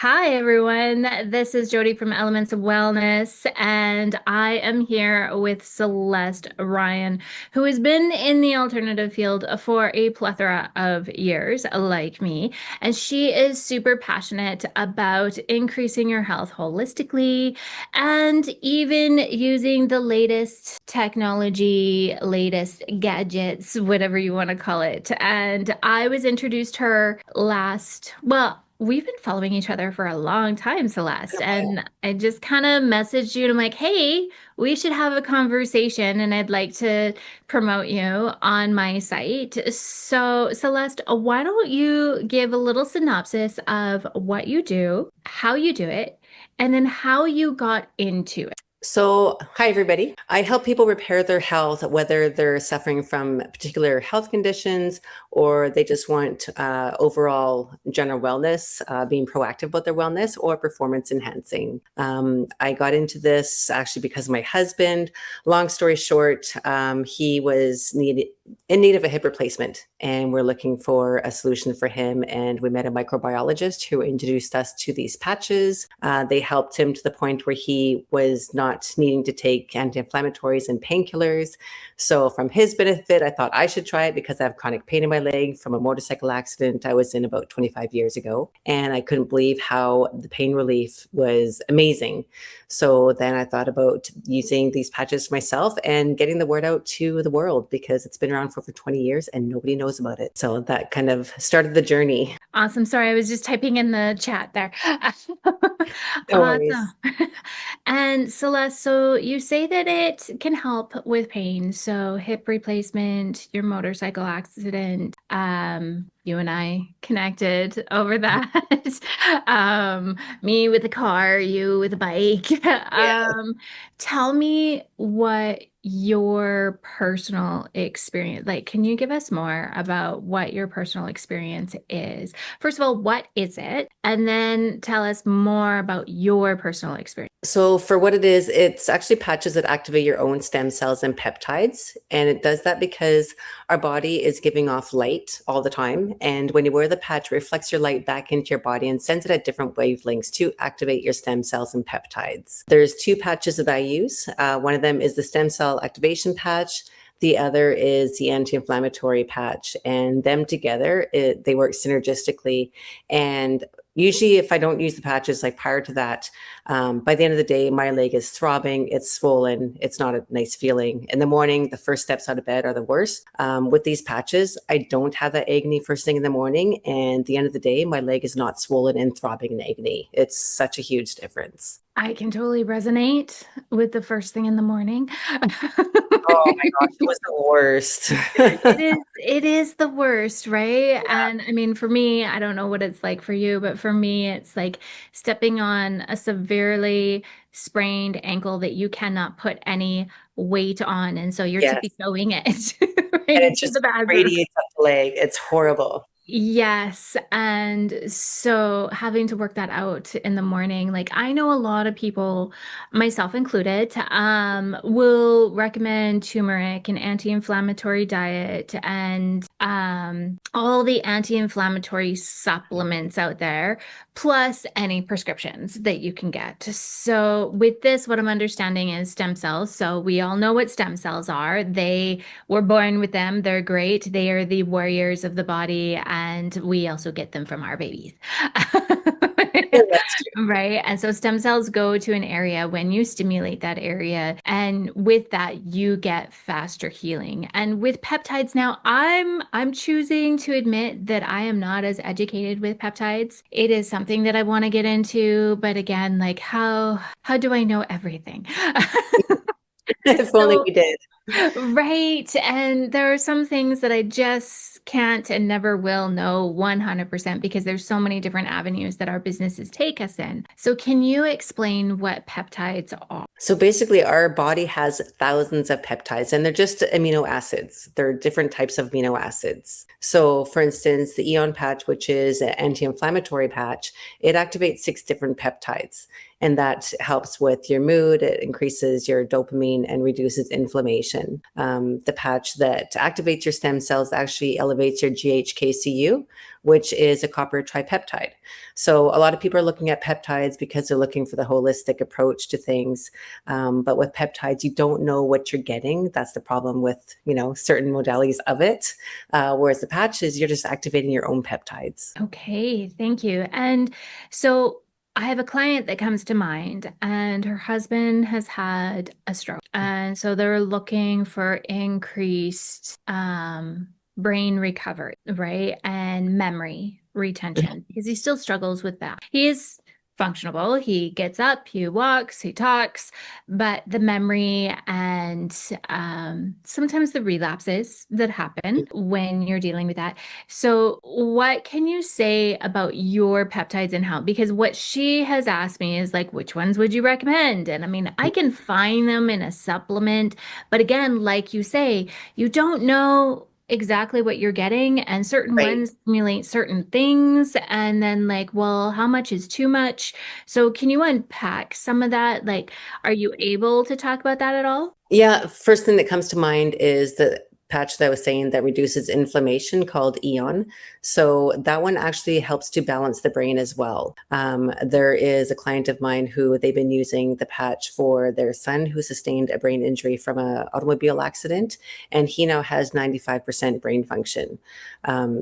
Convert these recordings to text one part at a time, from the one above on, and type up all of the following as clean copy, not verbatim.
Hi, everyone. This is Jody from Elements of Wellness, and I am here with Celeste Ryan, who has been in the alternative field for a plethora of years, like me. And she is super passionate about increasing your health holistically and even using the latest technology, latest gadgets, whatever you want to call it. And I was introduced to her we've been following each other for a long time, Celeste, and I just kind of messaged you and I'm like, hey, we should have a conversation and I'd like to promote you on my site. So, Celeste, why don't you give a little synopsis of what you do, how you do it, and then how you got into it? Hi everybody. I help people repair their health, whether they're suffering from particular health conditions or they just want overall general wellness, being proactive about their wellness or performance enhancing. I got into this actually because of my husband. Long story short, he was in need of a hip replacement, and we're looking for a solution for him. And we met a microbiologist who introduced us to these patches. They helped him to the point where he was not needing to take anti-inflammatories and painkillers. So from his benefit, I thought I should try it because I have chronic pain in my leg from a motorcycle accident I was in about 25 years ago. And I couldn't believe how the pain relief was amazing. So then I thought about using these patches myself and getting the word out to the world because it's been around for over 20 years and nobody knows about it. So that kind of started the journey. Awesome. Sorry, I was just typing in the chat there. No Awesome. worries. And Celeste, so you say that it can help with pain. So hip replacement, your motorcycle accident, you and I connected over that. Me with a car, you with a bike. Yeah. Tell me what your personal experience, like, can you give us more about what your personal experience is? First of all, what is it? And then tell us more about your personal experience. So for what it is, it's actually patches that activate your own stem cells and peptides. And it does that because our body is giving off light all the time. And when you wear the patch, it reflects your light back into your body and sends it at different wavelengths to activate your stem cells and peptides. There's two patches that I use. One of them is the stem cell activation patch. The other is the anti-inflammatory patch, and them together, they work synergistically. And usually if I don't use the patches like prior to that, by the end of the day, my leg is throbbing, it's swollen, it's not a nice feeling. In the morning, the first steps out of bed are the worst. With these patches, I don't have that agony first thing in the morning. And at the end of the day, my leg is not swollen and throbbing in agony. It's such a huge difference. I can totally resonate with the first thing in the morning. Oh my gosh, it was the worst. It is the worst, right? Yeah. And I mean, for me, I don't know what it's like for you, but for me, it's like stepping on a severely sprained ankle that you cannot put any weight on. And so you're Yes. tiptoeing it And right it to the just bathroom. radiates up the leg. It's horrible. Yes. And so having to work that out in the morning, like I know a lot of people, myself included, will recommend turmeric, an anti-inflammatory diet, and all the anti-inflammatory supplements out there, plus any prescriptions that you can get. So with this, what I'm understanding is stem cells. So we all know what stem cells are. We're born with them. They're great. They are the warriors of the body, and we also get them from our babies. Yeah, that's true. Right. And so stem cells go to an area when you stimulate that area. And with that, you get faster healing. And with peptides now, I'm choosing to admit that I am not as educated with peptides. It is something that I want to get into, but again, like how do I know everything? If only So we did. right. And there are some things that I just can't and never will know 100% because there's so many different avenues that our businesses take us in. So can you explain what peptides are? So basically, our body has thousands of peptides, and they're just amino acids. They're different types of amino acids. So, for instance, the Eon patch, which is an anti-inflammatory patch, it activates six different peptides, and that helps with your mood. It increases your dopamine and reduces inflammation. button. The patch that activates your stem cells actually elevates your GHKCU, which is a copper tripeptide. So a lot of people are looking at peptides because they're looking for the holistic approach to things. But with peptides, you don't know what you're getting. That's the problem with, certain modalities of it. Whereas the patch is you're just activating your own peptides. Okay, thank you. And so I have a client that comes to mind, and her husband has had a stroke. And so they're looking for increased brain recovery, right? And memory retention because he still struggles with that. He is functional. He gets up, he walks, he talks, but the memory and sometimes the relapses that happen when you're dealing with that. So, what can you say about your peptides and how? Because what she has asked me is like, which ones would you recommend? And I mean, I can find them in a supplement, but again, like you say, you don't know exactly what you're getting, and certain Right. ones stimulate certain things. And then, like, well, how much is too much? So, can you unpack some of that? Like, are you able to talk about that at all? Yeah, first thing that comes to mind is the patch that I was saying that reduces inflammation called Eon. So that one actually helps to balance the brain as well. There is a client of mine who they've been using the patch for their son who sustained a brain injury from an automobile accident, and he now has 95% brain function.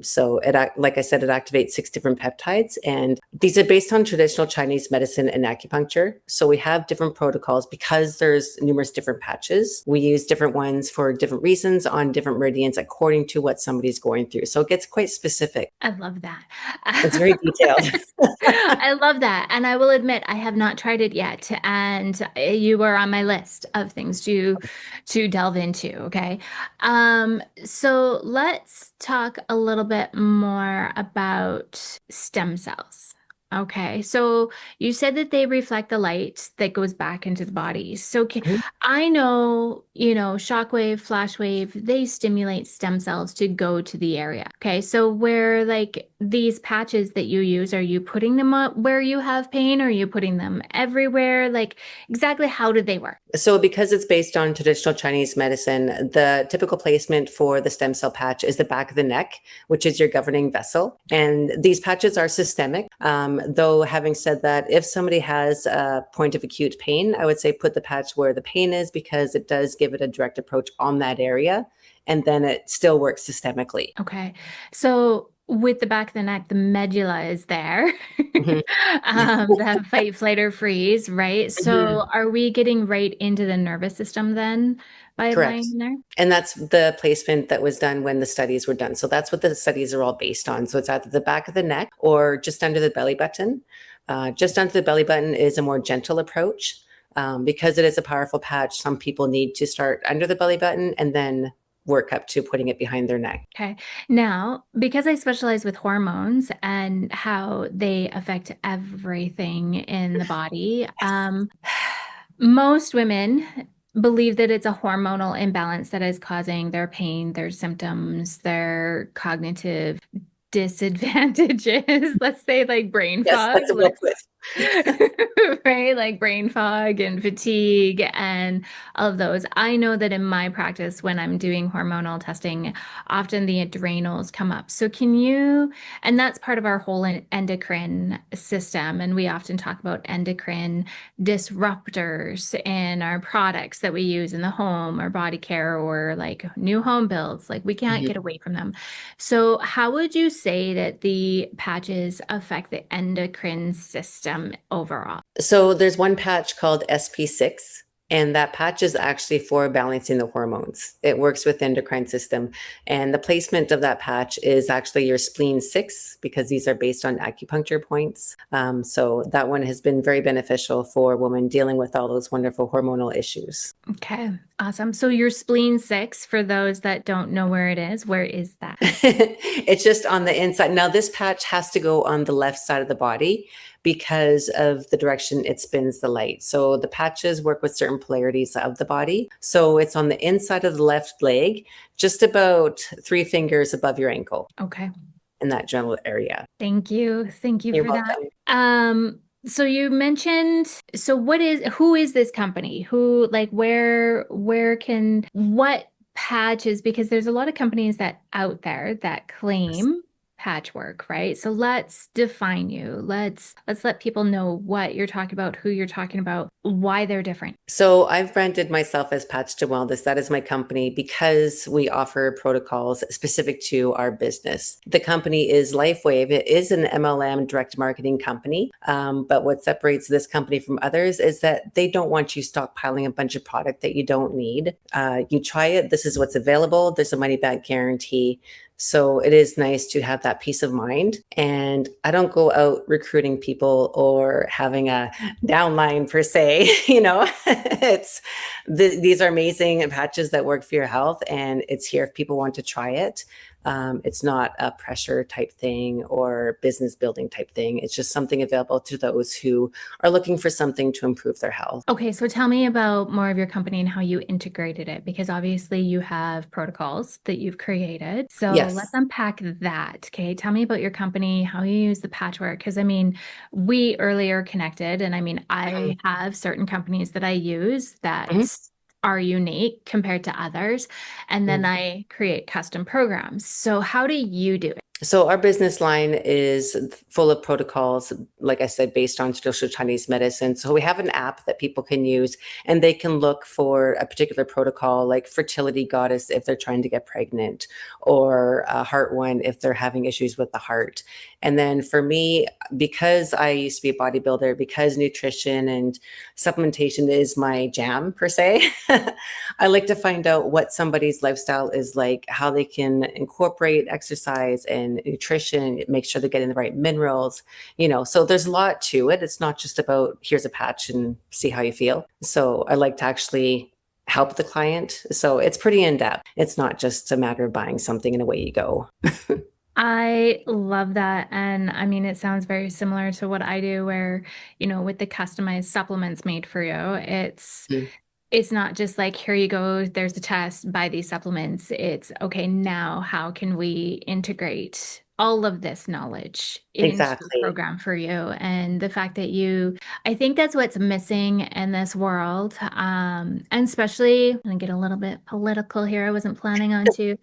So like I said, it activates 6 different peptides, and these are based on traditional Chinese medicine and acupuncture. So we have different protocols because there's numerous different patches. We use different ones for different reasons on different meridians according to what somebody's going through. So it gets quite specific. I love that. It's very detailed. I love that. And I will admit I have not tried it yet. And you are on my list of things to delve into. Okay. So let's talk a little bit more about stem cells. Okay. So you said that they reflect the light that goes back into the body. So I know, shockwave, flash wave, they stimulate stem cells to go to the area. Okay. So where like these patches that you use, are you putting them up where you have pain? Or are you putting them everywhere? Like exactly how do they work? So because it's based on traditional Chinese medicine, the typical placement for the stem cell patch is the back of the neck, which is your governing vessel. And these patches are systemic. Though having said that, if somebody has a point of acute pain, I would say put the patch where the pain is because it does give it a direct approach on that area. And then it still works systemically. Okay. So with the back of the neck, the medulla is there. Mhm. The fight, flight, or freeze, right? So Mhm. are we getting right into the nervous system then by Correct. applying there? And that's the placement that was done when the studies were done. So that's what the studies are all based on. So it's either the back of the neck or just under the belly button. Just under the belly button is a more gentle approach. Because it is a powerful patch, some people need to start under the belly button and then work up to putting it behind their neck. Okay. Now, because I specialize with hormones and how they affect everything in the body, most women believe that it's a hormonal imbalance that is causing their pain, their symptoms, their cognitive disadvantages. Let's say like brain Yes, fog. that's a well Let's put. right? Like brain fog and fatigue and all of those. I know that in my practice, when I'm doing hormonal testing, often the adrenals come up. So, and that's part of our whole endocrine system. And we often talk about endocrine disruptors in our products that we use in the home or body care or like new home builds. Like we can't Mhm. get away from them. So, how would you say that the patches affect the endocrine system overall? So there's one patch called SP6, and that patch is actually for balancing the hormones. It works with the endocrine system. And the placement of that patch is actually your spleen 6, because these are based on acupuncture points. So that one has been very beneficial for women dealing with all those wonderful hormonal issues. Okay, awesome. So, your spleen 6, for those that don't know where is that? It's just on the inside. Now, this patch has to go on the left side of the body because of the direction it spins the light. So the patches work with certain polarities of the body. So it's on the inside of the left leg, just about 3 fingers above your ankle Okay. in that general area. Thank you. Thank you You're for that. welcome. So you mentioned, so who is this company? Who, like, what patches, because there's a lot of companies that out there that claim patchwork, right? So let's define you. Let's let people know what you're talking about, who you're talking about, why they're different. So I've branded myself as Patch to Wellness. That is my company because we offer protocols specific to our business. The company is LifeWave. It is an MLM direct marketing company. But what separates this company from others is that they don't want you stockpiling a bunch of product that you don't need. You try it. This is what's available. There's a money back guarantee. So it is nice to have that peace of mind. And I don't go out recruiting people or having a downline per se. It's these are amazing patches that work for your health, and it's here if people want to try it. It's not a pressure type thing or business building type thing. It's just something available to those who are looking for something to improve their health. Okay, so tell me about more of your company and how you integrated it, because obviously you have protocols that you've created. So let's Yes. unpack that. Okay, tell me about your company, how you use the patchwork. Because I mean, we earlier connected, and I mean, Mhm. I have certain companies that I use Mhm. that are unique compared to others, and then Mhm. I create custom programs. So how do you do it? So our business line is full of protocols, like I said, based on traditional Chinese medicine. So we have an app that people can use, and they can look for a particular protocol, like fertility goddess if they're trying to get pregnant, or a heart one if they're having issues with the heart. And then for me, because I used to be a bodybuilder, because nutrition and supplementation is my jam per se, I like to find out what somebody's lifestyle is like, how they can incorporate exercise and nutrition, make sure they're getting the right minerals, So there's a lot to it. It's not just about here's a patch and see how you feel. So I like to actually help the client. So it's pretty in depth. It's not just a matter of buying something and away you go. I love that. And I mean, it sounds very similar to what I do, where, with the customized supplements made for you, Mm. it's not just like, here you go, there's a test, buy these supplements. It's okay, now how can we integrate all of this knowledge into the Exactly. program for you? And the fact that I think that's what's missing in this world. And especially, I'm gonna get a little bit political here. I wasn't planning on to.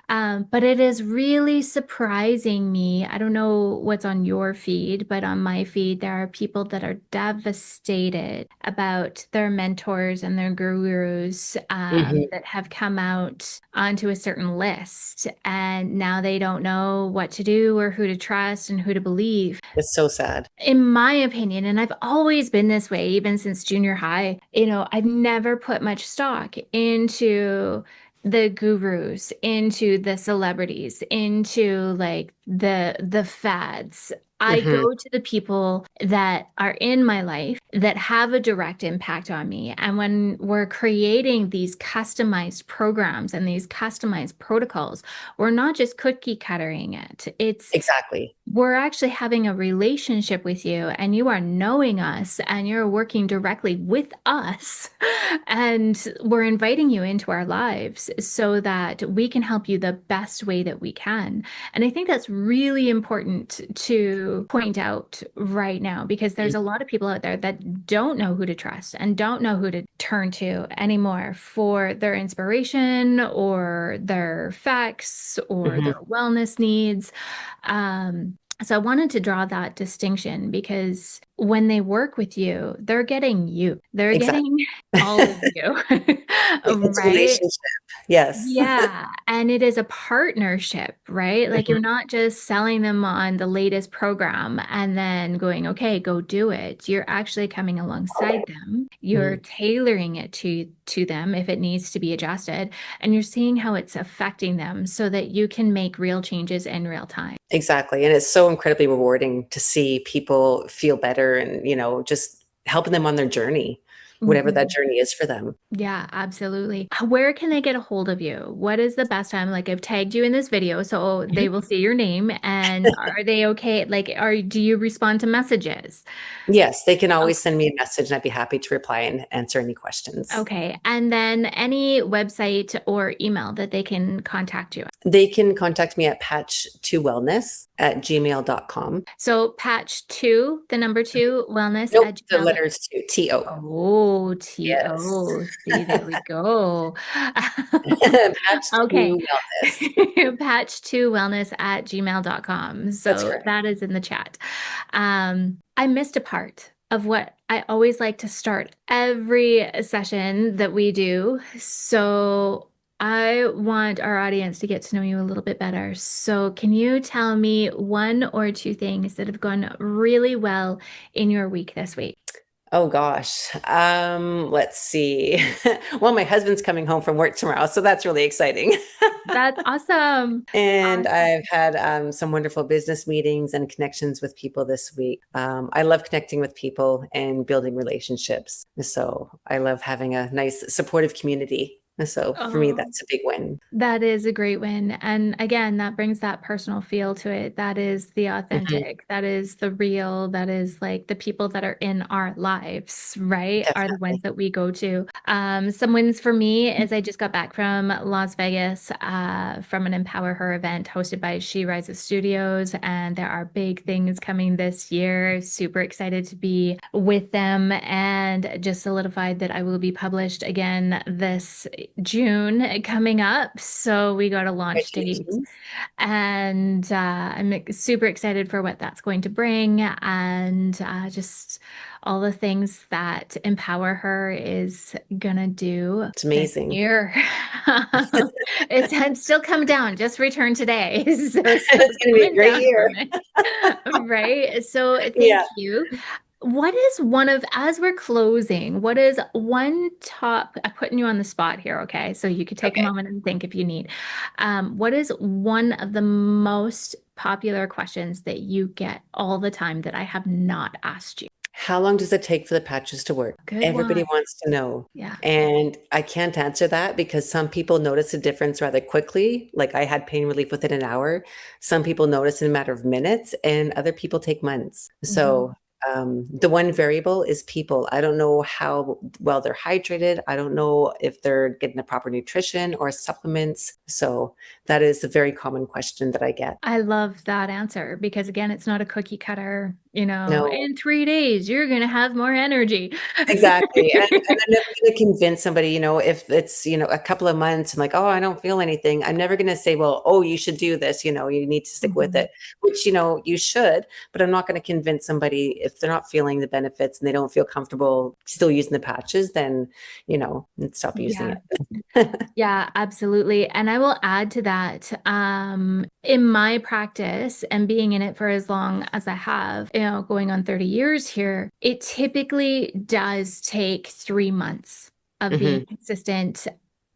But it is really surprising me. I don't know what's on your feed, but on my feed, there are people that are devastated about their mentors and their gurus Hmm. that have come out onto a certain list. And now they don't know what to do or who to trust and who to believe. It's so sad. In my opinion, and I've always been this way, even since junior high, I've never put much stock into the gurus, into the celebrities, into like the fads. I Hmm. go to the people that are in my life that have a direct impact on me. And when we're creating these customized programs and these customized protocols, we're not just cookie cuttering it. It's Exactly. we're actually having a relationship with you, and you are knowing us and you're working directly with us, and we're inviting you into our lives so that we can help you the best way that we can. And I think that's really important to point out right now, because there's a lot of people out there that don't know who to trust and don't know who to turn to anymore for their inspiration or their facts or Hmm. their wellness needs. So I wanted to draw that distinction, because when they work with you, they're getting you. They're Exactly. getting all of you, It's a right? relationship. Yes. Yeah, and it is a partnership, right? Like, Mhm. you're not just selling them on the latest program and then going, okay, go do it. You're actually coming alongside them. You're Mhm. tailoring it to them if it needs to be adjusted, and you're seeing how it's affecting them so that you can make real changes in real time. Exactly. And it's so incredibly rewarding to see people feel better and, just helping them on their journey. whatever that Mhm. journey is for them. Yeah, absolutely. Where can they get a hold of you? What is the best time? Like I've tagged you in this video, so they will see your name. And are they okay? Like, do you respond to messages? Yes, they can Oh, always send me a message and I'd be happy to reply and answer any questions. okay. And then any website or email that they can contact you. They can contact me at patch2wellness@gmail.com. So patch two, the number two, wellness Nope, at the gmail. letters to TO. Oh, Yes. T-O. See, there we go. Okay. Patch2wellness. Patch2wellness at gmail.com. That's So correct. that is in the chat. I missed a part of what I always like to start every session that we do. So I want our audience to get to know you a little bit better. So can you tell me one or two things that have gone really well in your week this week? Oh gosh. Let's see. Well, my husband's coming home from work tomorrow, so that's really exciting. That's awesome. And Awesome. I've had some wonderful business meetings and connections with people this week. I love connecting with people and building relationships. So I love having a nice supportive community. So for me, Oh, that's a big win. that is a great win. And again, that brings that personal feel to it. That is the Mhm, authentic, that is the real, that is like the people that are in our lives, right? Are the ones definitely. that we go to. Some wins for me is I just got back from Las Vegas from an Empower Her event hosted by She Rises Studios. And there are big things coming this year. Super excited to be with them and just solidified that I will be published again this June coming up. So we got a launch date, Congratulations. and I'm super excited for what that's going to bring and just all the things that Empower Her is gonna do It's this amazing. year. It's still come down, just returned today. So it's still It's going to be a coming great down year. from it. Right. So thank Yeah. you. What is one of, as we're closing, what is one top, I'm putting you on the spot here, okay? So you could take a Okay. moment and think if you need. What is one of the most popular questions that you get all the time that I have not asked you? How long does it take for the patches to work? Good Everybody one. wants to know. Yeah. And I can't answer that because some people notice a difference rather quickly. Like I had pain relief within an hour. Some people notice in a matter of minutes, and other people take months. Mhm. So the one variable is people. I don't know how well they're hydrated. I don't know if they're getting the proper nutrition or supplements. So that is a very common question that I get. I love that answer because again, it's not a cookie cutter, No. in 3 days, you're gonna have more energy. Exactly, and I'm never gonna convince somebody, if it's, a couple of months and like, "Oh, I don't feel anything." I'm never gonna say, "Well, oh, you should do this, you need to stick with Mhm. it," which, you should, but I'm not gonna convince somebody if they're not feeling the benefits and they don't feel comfortable still using the patches, then, stop using Yeah. it. Yeah, absolutely. And I will add to that, in my practice and being in it for as long as I have, going on 30 years here, it typically does take 3 months of being Mhm, consistent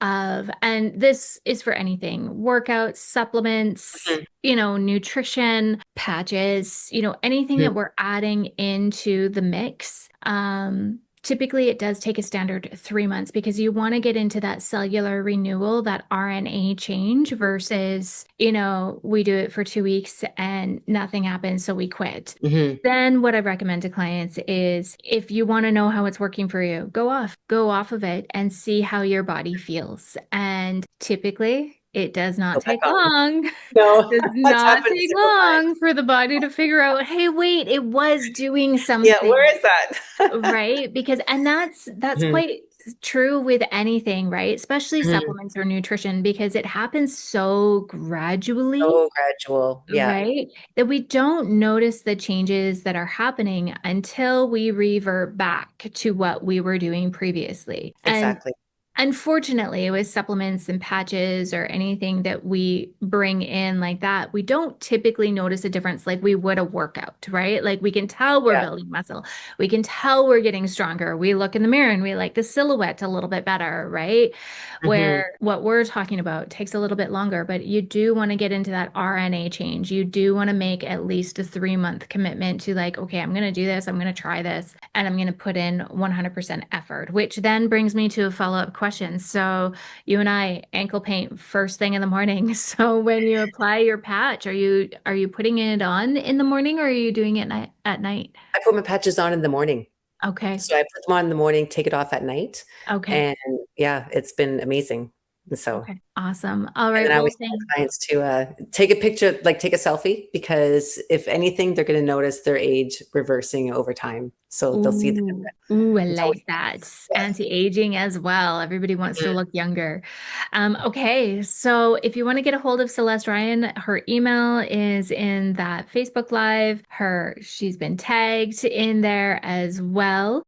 and this is for anything, workouts, supplements, mhm, nutrition, patches, anything mhm, that we're adding into the mix. Typically, it does take a standard 3 months because you want to get into that cellular renewal, that RNA change versus, we do it for 2 weeks and nothing happens, so we quit. mhm. Then what I recommend to clients is if you want to know how it's working for you, go off of it and see how your body feels. And typically, it does not Go back take on. long. No, Does that's not happened take several long times. for the body to figure out, hey, wait, it was doing Yeah, where something. is that? Right? Because and that's Mhm, quite true with anything, right? Especially mhm. supplements or nutrition because it happens so gradually, So gradual, yeah, right? That we don't notice the changes that are happening until we revert back to what we were doing previously. And exactly. Unfortunately, with supplements and patches or anything that we bring in like that, we don't typically notice a difference like we would a workout, right? Like we can tell we're Yeah. building muscle. We can tell we're getting stronger. We look in the mirror and we like the silhouette a little bit better, right? Hmm. Where what we're talking about takes a little bit longer, but you do want to get into that RNA change. You do want to make at least a 3 month commitment to like, okay, I'm going to do this, I'm going to try this, and I'm going to put in 100% effort, which then brings me to a follow-up question. So you and I ankle paint first thing in the morning. So when you apply your patch, are you putting it on in the morning or are you doing it at night? I put my patches on in the morning. Okay. So I put them on in the morning, take it off at night. Okay. And yeah, it's been amazing. And so, Okay. Awesome. All and right. then I Well, always tell thank clients to take a picture, like take a selfie, because if anything, they're going to notice their age reversing over time. So they'll see the Ooh, difference. ooh, I It's always like that. nice. Yes. Anti-aging as well. Everybody wants to Mhm. look younger. Okay, so if you want to get a hold of Celeste Ryan, her email is in that Facebook Live. She's been tagged in there as well.